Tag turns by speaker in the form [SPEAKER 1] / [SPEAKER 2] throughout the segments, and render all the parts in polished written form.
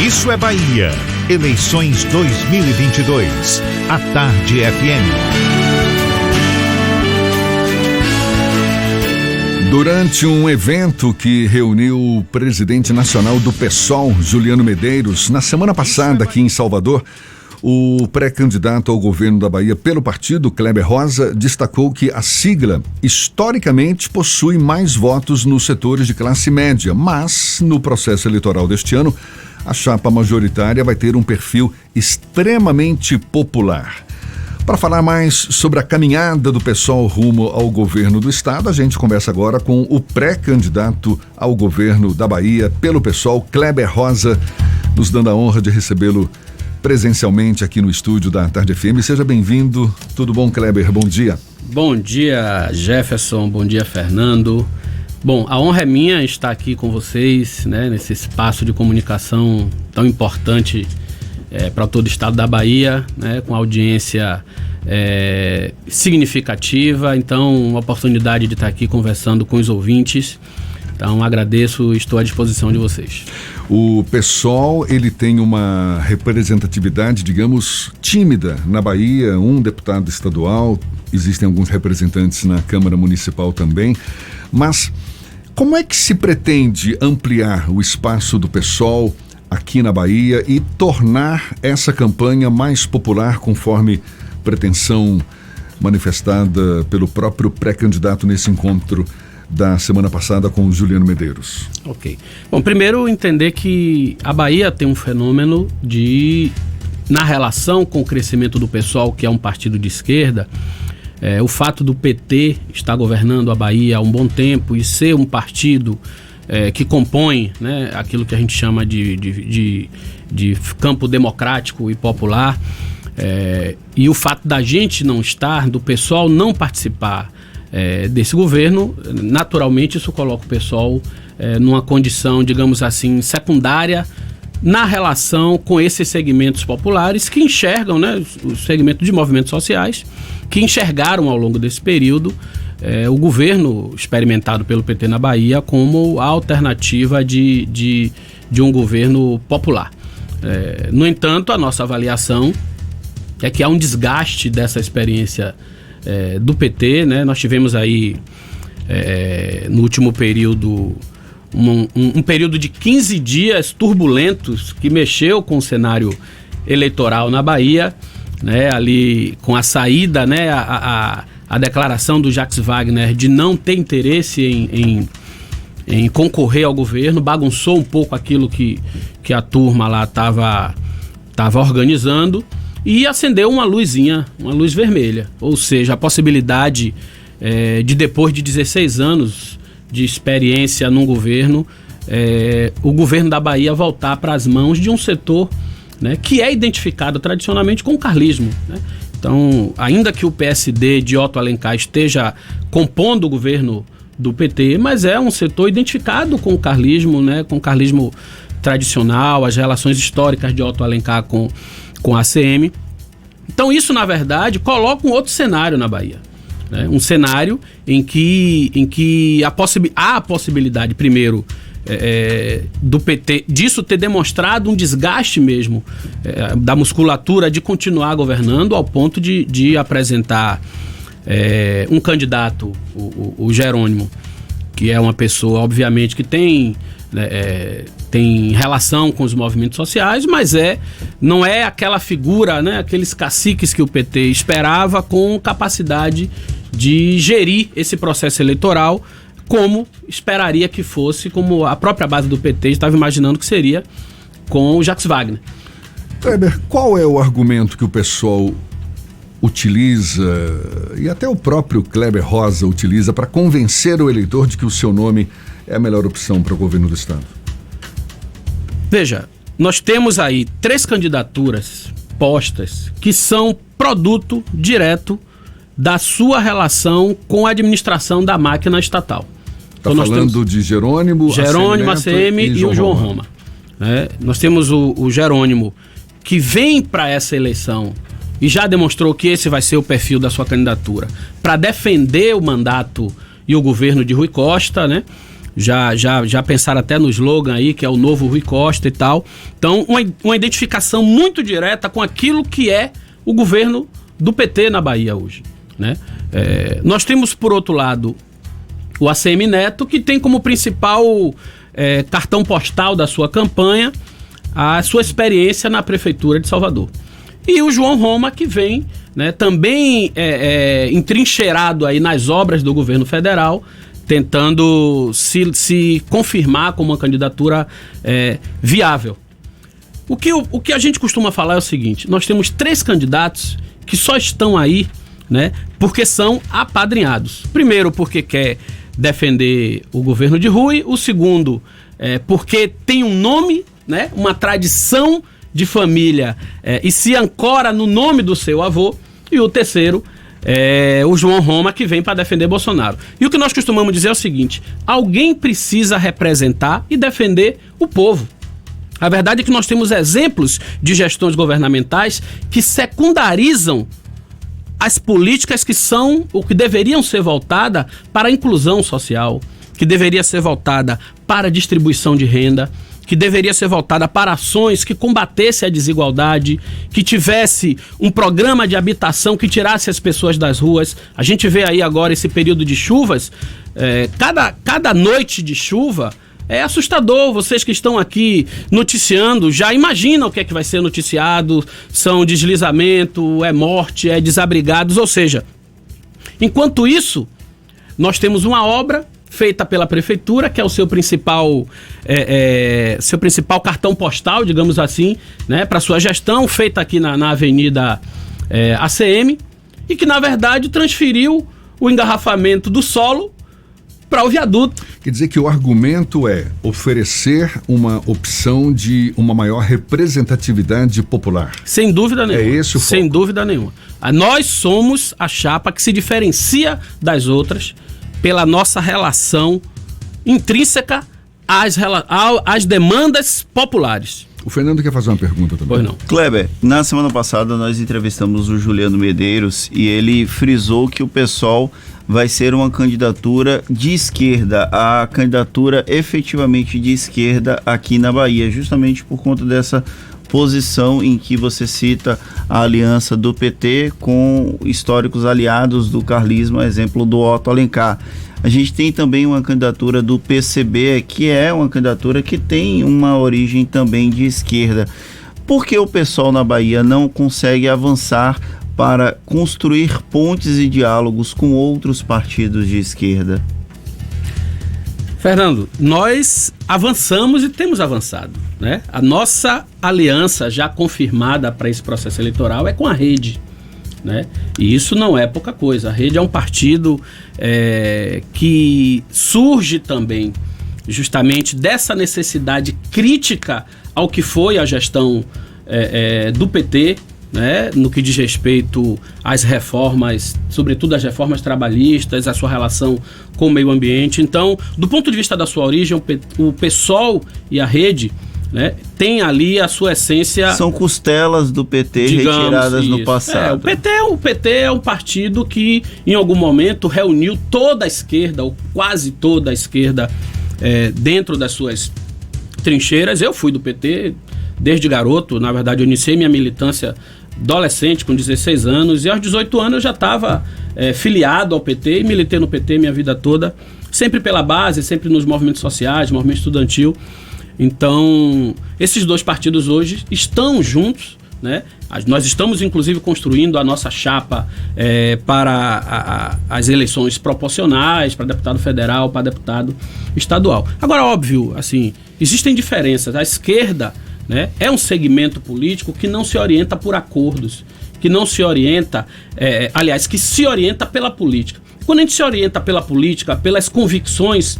[SPEAKER 1] Isso é Bahia. Eleições 2022. A Tarde FM.
[SPEAKER 2] Durante um evento que reuniu o presidente nacional do PSOL, Juliano Medeiros, na semana passada aqui em Salvador, o pré-candidato ao governo da Bahia pelo partido, Kleber Rosa, destacou que a sigla, historicamente, possui mais votos nos setores de classe média, mas, no processo eleitoral deste ano, a chapa majoritária vai ter um perfil extremamente popular. Para falar mais sobre a caminhada do PSOL rumo ao governo do estado, a gente conversa agora com o pré-candidato ao governo da Bahia pelo PSOL, Kleber Rosa, nos dando a honra de recebê-lo presencialmente aqui no estúdio da Tarde FM. Seja bem-vindo. Tudo bom, Kleber? Bom dia.
[SPEAKER 3] Bom dia, Jefferson. Bom dia, Fernando. Bom, a honra é minha estar aqui com vocês, né, nesse espaço de comunicação tão importante para todo o estado da Bahia, né, com audiência significativa. Então, uma oportunidade de estar aqui conversando com os ouvintes. Então, agradeço e estou à disposição de vocês.
[SPEAKER 2] O PSOL, ele tem uma representatividade, digamos, tímida na Bahia, um deputado estadual, existem alguns representantes na Câmara Municipal também, mas como é que se pretende ampliar o espaço do PSOL aqui na Bahia e tornar essa campanha mais popular conforme pretensão manifestada pelo próprio pré-candidato nesse encontro da semana passada com o Juliano Medeiros?
[SPEAKER 3] Ok. Bom, primeiro entender que a Bahia tem um fenômeno na relação com o crescimento do PSOL, que é um partido de esquerda, o fato do PT estar governando a Bahia há um bom tempo e ser um partido que compõe, né, aquilo que a gente chama de campo democrático e popular, e o fato da gente não estar, do PSOL não participar desse governo, naturalmente isso coloca o PSOL numa condição, digamos assim, secundária na relação com esses segmentos populares que enxergam, né, os segmentos de movimentos sociais, que enxergaram ao longo desse período o governo experimentado pelo PT na Bahia como a alternativa de um governo popular. No entanto, a nossa avaliação é que há um desgaste dessa experiência do PT, né? Nós tivemos aí no último período um período de 15 dias turbulentos que mexeu com o cenário eleitoral na Bahia, né? Ali com a saída, né? A declaração do Jacques Wagner de não ter interesse em concorrer ao governo, bagunçou um pouco aquilo que a turma lá estava organizando, e acendeu uma luzinha, uma luz vermelha, ou seja, a possibilidade de depois de 16 anos de experiência num governo, o governo da Bahia voltar para as mãos de um setor, né, que é identificado tradicionalmente com o carlismo, né? Então, ainda que o PSD de Otto Alencar esteja compondo o governo do PT, mas é um setor identificado com o carlismo, né, com o carlismo tradicional, as relações históricas de Otto Alencar com a ACM. Então isso, na verdade, coloca um outro cenário na Bahia, né? Um cenário em que há a possibilidade, primeiro, do PT, disso ter demonstrado um desgaste mesmo da musculatura de continuar governando, ao ponto de apresentar um candidato, o Jerônimo, que é uma pessoa, obviamente, que tem relação com os movimentos sociais, mas não é aquela figura, né, aqueles caciques que o PT esperava, com capacidade de gerir esse processo eleitoral como esperaria que fosse, como a própria base do PT estava imaginando que seria com o Jacques Wagner.
[SPEAKER 2] Kleber, qual é o argumento que o PSOL utiliza, e até o próprio Kleber Rosa utiliza, para convencer o eleitor de que o seu nome é a melhor opção para o governo do estado?
[SPEAKER 3] Veja, nós temos aí 3 candidaturas postas que são produto direto da sua relação com a administração da máquina estatal.
[SPEAKER 2] Está então falando de Jerônimo,
[SPEAKER 3] ACM e o João Roma. Nós temos o Jerônimo, que vem para essa eleição e já demonstrou que esse vai ser o perfil da sua candidatura, para defender o mandato e o governo de Rui Costa, né? já pensaram até no slogan aí, que é o novo Rui Costa e tal. Então, uma identificação muito direta com aquilo que é o governo do PT na Bahia hoje, né? Nós temos, por outro lado, o ACM Neto, que tem como principal cartão postal da sua campanha a sua experiência na Prefeitura de Salvador. E o João Roma, que vem, né, também entrincheirado aí nas obras do governo federal, tentando se confirmar como uma candidatura viável. O que a gente costuma falar é o seguinte: nós temos 3 candidatos que só estão aí, né, porque são apadrinhados. Primeiro, porque quer defender o governo de Rui. O segundo, porque tem um nome, né, uma tradição de família e se ancora no nome do seu avô. E o terceiro, o João Roma, que vem para defender Bolsonaro. E o que nós costumamos dizer é o seguinte: alguém precisa representar e defender o povo. A verdade é que nós temos exemplos de gestões governamentais que secundarizam as políticas que são ou que deveriam ser voltadas para a inclusão social, que deveria ser voltada para a distribuição de renda, que deveria ser voltada para ações que combatesse a desigualdade, que tivesse um programa de habitação que tirasse as pessoas das ruas. A gente vê aí agora esse período de chuvas, cada noite de chuva é assustador. Vocês que estão aqui noticiando já imaginam o que é que vai ser noticiado: são deslizamento, morte, desabrigados. Ou seja, enquanto isso, nós temos uma obra feita pela prefeitura, que é o seu principal cartão postal, digamos assim, né, para sua gestão, feita aqui na Avenida ACM, e que na verdade transferiu o engarrafamento do solo para o viaduto.
[SPEAKER 2] Quer dizer que o argumento é oferecer uma opção de uma maior representatividade popular.
[SPEAKER 3] Sem dúvida nenhuma.
[SPEAKER 2] É esse o foco.
[SPEAKER 3] Sem dúvida nenhuma. Nós somos a chapa que se diferencia das outras pela nossa relação intrínseca às demandas populares.
[SPEAKER 2] O Fernando quer fazer uma pergunta também.
[SPEAKER 3] Pois não.
[SPEAKER 4] Kleber, na semana passada nós entrevistamos o Juliano Medeiros e ele frisou que o PSOL vai ser uma candidatura de esquerda, a candidatura efetivamente de esquerda aqui na Bahia, justamente por conta dessa posição em que você cita a aliança do PT com históricos aliados do carlismo, exemplo do Otto Alencar. A gente tem também uma candidatura do PCB, que é uma candidatura que tem uma origem também de esquerda. Por que o PSOL na Bahia não consegue avançar para construir pontes e diálogos com outros partidos de esquerda?
[SPEAKER 3] Fernando, nós avançamos e temos avançado, né? A nossa aliança já confirmada para esse processo eleitoral é com a Rede, né? E isso não é pouca coisa. A Rede é um partido que surge também justamente dessa necessidade crítica ao que foi a gestão do PT, né, no que diz respeito às reformas, sobretudo as reformas trabalhistas, a sua relação com o meio ambiente. Então, do ponto de vista da sua origem, o PSOL e a Rede, né, tem ali a sua essência.
[SPEAKER 4] São costelas do PT, digamos, retiradas no passado.
[SPEAKER 3] O PT é um partido que em algum momento reuniu toda a esquerda, ou quase toda a esquerda, dentro das suas trincheiras. Eu fui do PT desde garoto. Na verdade, eu iniciei minha militância adolescente, com 16 anos, e aos 18 anos eu já estava filiado ao PT e militei no PT minha vida toda, sempre pela base, sempre nos movimentos sociais, movimento estudantil. Então, esses dois partidos hoje estão juntos, né? Nós estamos, inclusive, construindo a nossa chapa para as eleições proporcionais, para deputado federal, para deputado estadual. Agora, óbvio, assim, existem diferenças. A esquerda, né, é um segmento político que não se orienta por acordos, que não se orienta, que se orienta pela política. Quando a gente se orienta pela política, pelas convicções,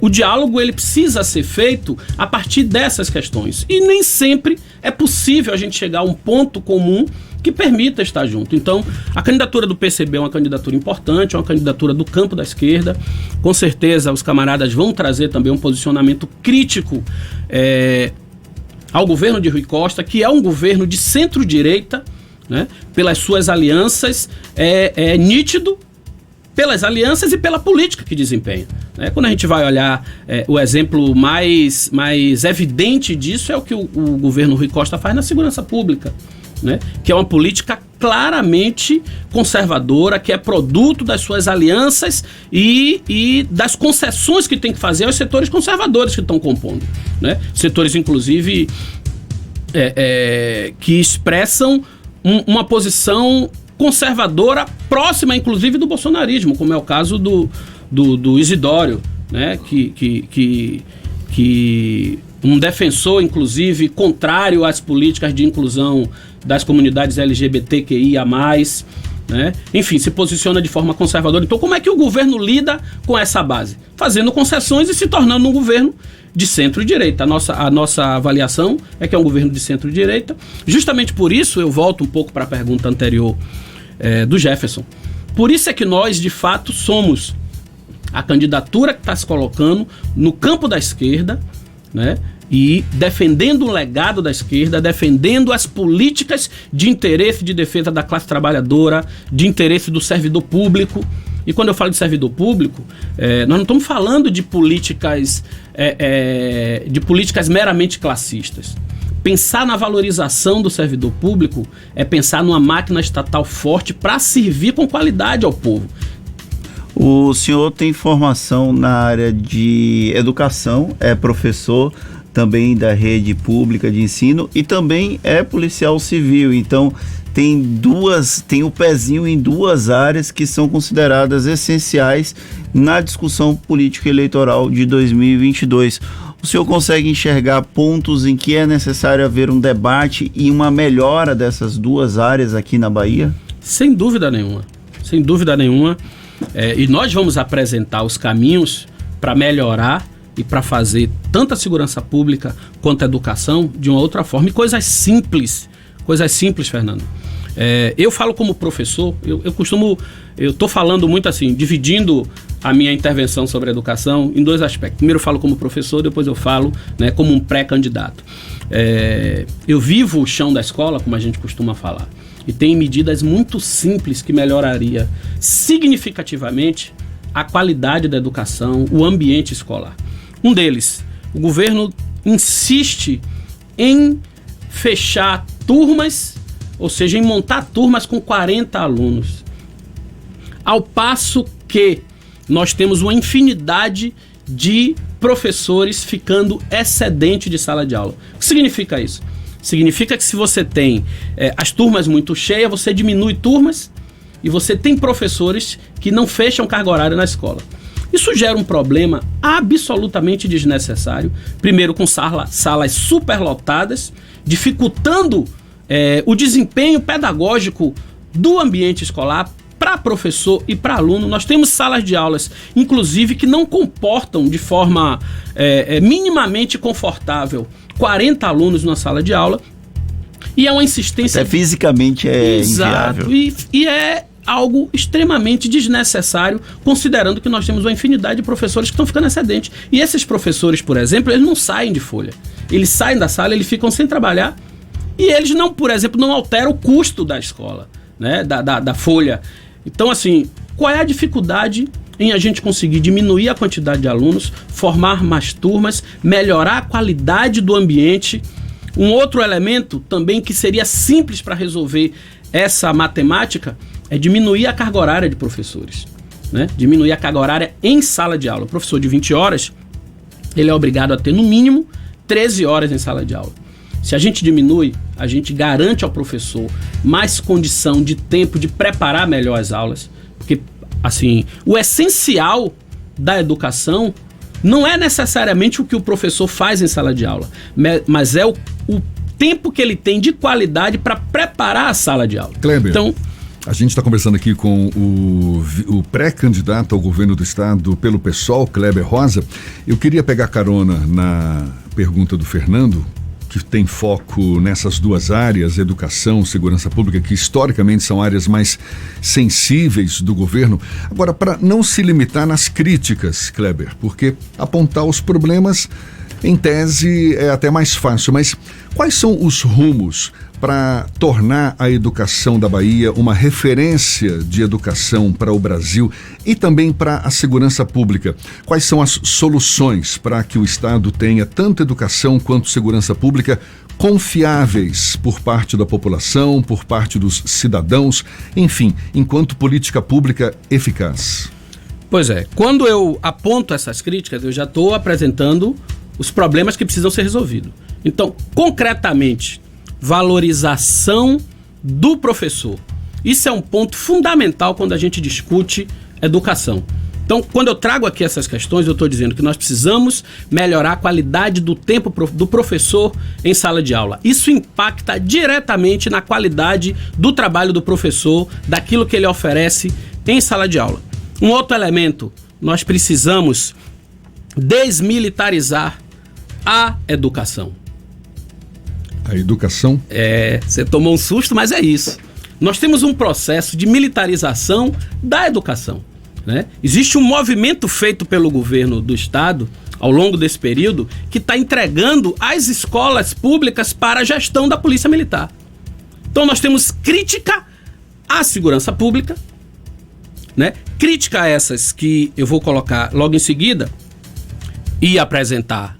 [SPEAKER 3] o diálogo ele precisa ser feito a partir dessas questões. E nem sempre é possível a gente chegar a um ponto comum que permita estar junto. Então, a candidatura do PCB é uma candidatura importante, é uma candidatura do campo da esquerda. Com certeza, os camaradas vão trazer também um posicionamento crítico ao governo de Rui Costa, que é um governo de centro-direita, né? Pelas suas alianças, é nítido pelas alianças e pela política que desempenha. Né? Quando a gente vai olhar o exemplo mais evidente disso é o que o governo Rui Costa faz na segurança pública, né? Que é uma política claramente conservadora, que é produto das suas alianças e das concessões que tem que fazer aos setores conservadores que estão compondo, né? Setores, inclusive, que expressam uma posição conservadora próxima, inclusive, do bolsonarismo, como é o caso do Isidório, né? Que um defensor, inclusive, contrário às políticas de inclusão das comunidades LGBTQIA+, né? Enfim, se posiciona de forma conservadora. Então, como é que o governo lida com essa base? Fazendo concessões e se tornando um governo de centro-direita. A nossa avaliação é que é um governo de centro-direita. Justamente por isso, eu volto um pouco para a pergunta anterior do Jefferson. Por isso é que nós, de fato, somos a candidatura que está se colocando no campo da esquerda, né? E defendendo o legado da esquerda, defendendo as políticas de interesse de defesa da classe trabalhadora, de interesse do servidor público. E quando eu falo de servidor público, nós não estamos falando de políticas meramente classistas. Pensar na valorização do servidor público é pensar numa máquina estatal forte para servir com qualidade ao povo.
[SPEAKER 4] O senhor tem formação na área de educação, é professor também da rede pública de ensino e também é policial civil, então tem o pezinho em duas áreas que são consideradas essenciais na discussão política eleitoral de 2022. O senhor consegue enxergar pontos em que é necessário haver um debate e uma melhora dessas duas áreas aqui na Bahia?
[SPEAKER 3] Sem dúvida nenhuma, sem dúvida nenhuma. E nós vamos apresentar os caminhos para melhorar e para fazer tanto a segurança pública quanto a educação de uma outra forma. E coisas simples, Fernando. Eu falo como professor, eu estou falando muito assim, dividindo a minha intervenção sobre a educação em dois aspectos. Primeiro eu falo como professor, depois eu falo, né, como um pré-candidato. Eu vivo o chão da escola, como a gente costuma falar, e tem medidas muito simples que melhoraria significativamente a qualidade da educação, o ambiente escolar. Um deles, o governo insiste em fechar turmas, ou seja, em montar turmas com 40 alunos. Ao passo que nós temos uma infinidade de professores ficando excedente de sala de aula. O que significa isso? Significa que se você tem as turmas muito cheias, você diminui turmas e você tem professores que não fecham carga horária na escola. Isso gera um problema absolutamente desnecessário. Primeiro, com salas superlotadas, dificultando o desempenho pedagógico do ambiente escolar para professor e para aluno. Nós temos salas de aulas, inclusive, que não comportam de forma minimamente confortável 40 alunos numa sala de aula. E é uma insistência...
[SPEAKER 4] fisicamente inviável.
[SPEAKER 3] E é algo extremamente desnecessário, considerando que nós temos uma infinidade de professores que estão ficando excedentes. E esses professores, por exemplo, eles não saem de folha. Eles saem da sala, eles ficam sem trabalhar e eles não, por exemplo, não alteram o custo da escola, né, da folha. Então, assim, qual é a dificuldade em a gente conseguir diminuir a quantidade de alunos, formar mais turmas, melhorar a qualidade do ambiente? Um outro elemento também que seria simples para resolver essa matemática é diminuir a carga horária de professores, né? Diminuir a carga horária em sala de aula. O professor de 20 horas, ele é obrigado a ter no mínimo 13 horas em sala de aula. Se a gente diminui, a gente garante ao professor mais condição de tempo de preparar melhor as aulas, porque, assim, o essencial da educação não é necessariamente o que o professor faz em sala de aula, mas é o tempo que ele tem de qualidade para preparar a sala de aula.
[SPEAKER 2] Kleber,
[SPEAKER 3] então,
[SPEAKER 2] a gente está conversando aqui com o pré-candidato ao governo do estado pelo PSOL, Kleber Rosa. Eu queria pegar carona na pergunta do Fernando, que tem foco nessas duas áreas, educação, segurança pública, que historicamente são áreas mais sensíveis do governo. Agora, para não se limitar nas críticas, Kleber, porque apontar os problemas Em tese é até mais fácil, mas quais são os rumos para tornar a educação da Bahia uma referência de educação para o Brasil e também para a segurança pública? Quais são as soluções para que o Estado tenha tanto educação quanto segurança pública confiáveis por parte da população, por parte dos cidadãos, enfim, enquanto política pública eficaz?
[SPEAKER 3] Pois é, quando eu aponto essas críticas, eu já estou apresentando os problemas que precisam ser resolvidos. Então, concretamente, valorização do professor. Isso é um ponto fundamental quando a gente discute educação. Então, quando eu trago aqui essas questões, eu estou dizendo que nós precisamos melhorar a qualidade do tempo do professor em sala de aula. Isso impacta diretamente na qualidade do trabalho do professor, daquilo que ele oferece em sala de aula. Um outro elemento, nós precisamos desmilitarizar a educação.
[SPEAKER 2] A educação?
[SPEAKER 3] Você tomou um susto, mas é isso. Nós temos um processo de militarização da educação, né? Existe um movimento feito pelo governo do estado ao longo desse período que está entregando as escolas públicas para a gestão da polícia militar. Então nós temos crítica à segurança pública, né? Crítica a essas que eu vou colocar logo em seguida e apresentar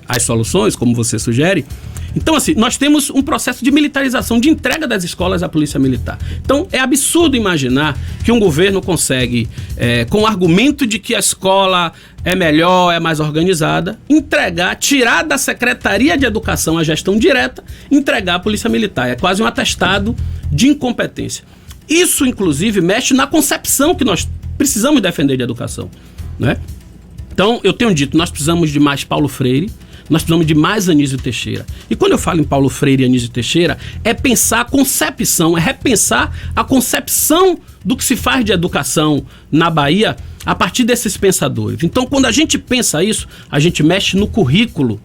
[SPEAKER 3] as soluções, como você sugere. Então, assim, nós temos um processo de militarização, de entrega das escolas à polícia militar. Então, é absurdo imaginar que um governo consegue, com o argumento de que a escola é melhor, é mais organizada, tirar da Secretaria de Educação a gestão direta, entregar à polícia militar. É quase um atestado de incompetência. Isso, inclusive, mexe na concepção que nós precisamos defender de educação, né? Então, eu tenho dito, nós precisamos de mais Paulo Freire, nós precisamos de mais Anísio Teixeira. E quando eu falo em Paulo Freire e Anísio Teixeira, é pensar a concepção, é repensar a concepção do que se faz de educação na Bahia a partir desses pensadores. Então, quando a gente pensa isso, a gente mexe no currículo,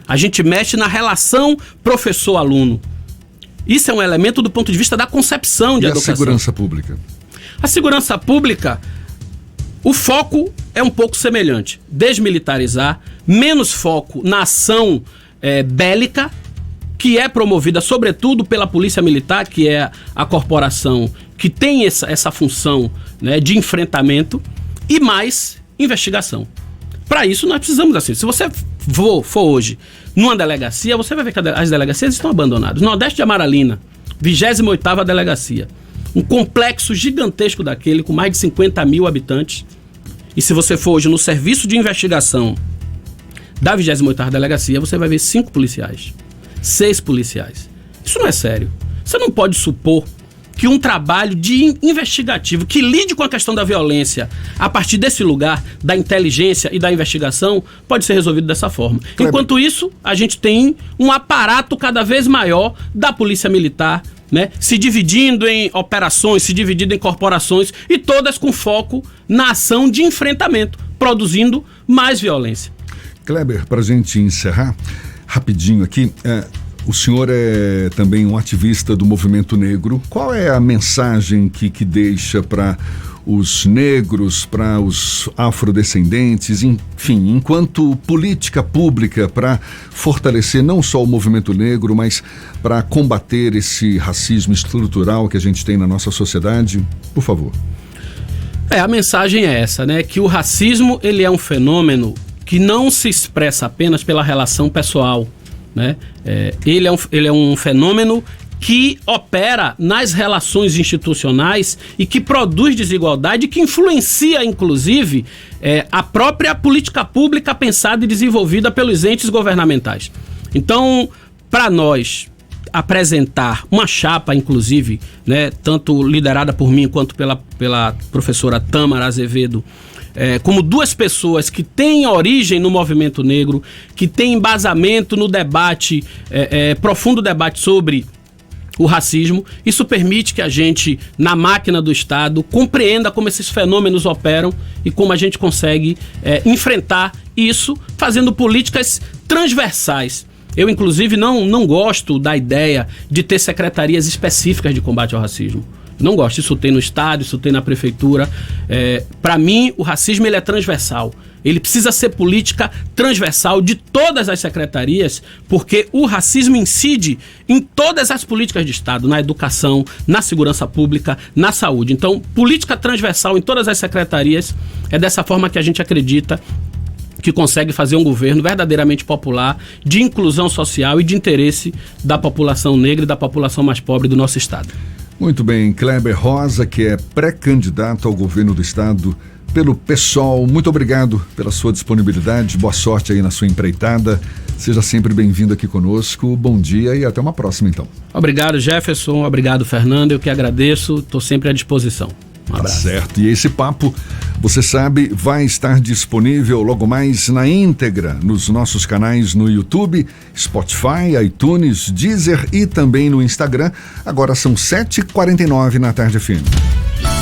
[SPEAKER 3] a gente mexe na relação professor-aluno. Isso é um elemento do ponto de vista da concepção de educação.
[SPEAKER 2] E a segurança pública?
[SPEAKER 3] A segurança pública, o foco é um pouco semelhante. Desmilitarizar, menos foco na ação bélica, que é promovida sobretudo pela Polícia Militar, que é a corporação que tem essa função, né, de enfrentamento, e mais investigação. Para isso nós precisamos, assim, se você for hoje numa delegacia, você vai ver que as delegacias estão abandonadas. Nordeste de Amaralina, 28ª delegacia. Um complexo gigantesco daquele, com mais de 50 mil habitantes. E se você for hoje no serviço de investigação da 28ª delegacia, você vai ver 5 policiais, 6 policiais. Isso não é sério. Você não pode supor que um trabalho investigativo que lide com a questão da violência a partir desse lugar, da inteligência e da investigação, pode ser resolvido dessa forma. Kleber. Enquanto isso, a gente tem um aparato cada vez maior da Polícia Militar, né, se dividindo em operações, se dividindo em corporações, e todas com foco na ação de enfrentamento, produzindo mais violência.
[SPEAKER 2] Kleber, para a gente encerrar, rapidinho aqui, o senhor é também um ativista do movimento negro. Qual é a mensagem que deixa para os negros, para os afrodescendentes, enfim, enquanto política pública para fortalecer não só o movimento negro, mas para combater esse racismo estrutural que a gente tem na nossa sociedade? Por favor.
[SPEAKER 3] A mensagem é essa, né? Que o racismo, ele é um fenômeno que não se expressa apenas pela relação pessoal, né? Ele é um fenômeno que opera nas relações institucionais e que produz desigualdade, que influencia, inclusive, a própria política pública pensada e desenvolvida pelos entes governamentais. Então, para nós apresentar uma chapa, inclusive, né, tanto liderada por mim quanto pela professora Tâmara Azevedo, como duas pessoas que têm origem no movimento negro, que têm embasamento no debate, profundo debate sobre o racismo, isso permite que a gente, na máquina do Estado, compreenda como esses fenômenos operam e como a gente consegue enfrentar isso fazendo políticas transversais. Eu, inclusive, não gosto da ideia de ter secretarias específicas de combate ao racismo. Não gosto. Isso tem no Estado, isso tem na Prefeitura. Para mim, o racismo ele é transversal. ele precisa ser política transversal de todas as secretarias, porque o racismo incide em todas as políticas de Estado, na educação, na segurança pública, na saúde. Então, política transversal em todas as secretarias, é dessa forma que a gente acredita que consegue fazer um governo verdadeiramente popular, de inclusão social e de interesse da população negra e da população mais pobre do nosso Estado.
[SPEAKER 2] Muito bem, Kleber Rosa, que é pré-candidato ao governo do Estado pelo PSOL, muito obrigado pela sua disponibilidade, boa sorte aí na sua empreitada, seja sempre bem-vindo aqui conosco, bom dia e até uma próxima então.
[SPEAKER 3] Obrigado, Jefferson, obrigado, Fernando, eu que agradeço, estou sempre à disposição. Um abraço.
[SPEAKER 2] Tá certo, e esse papo, você sabe, vai estar disponível logo mais na íntegra nos nossos canais no YouTube, Spotify, iTunes, Deezer e também no Instagram. Agora são 7h49 na Tarde FM.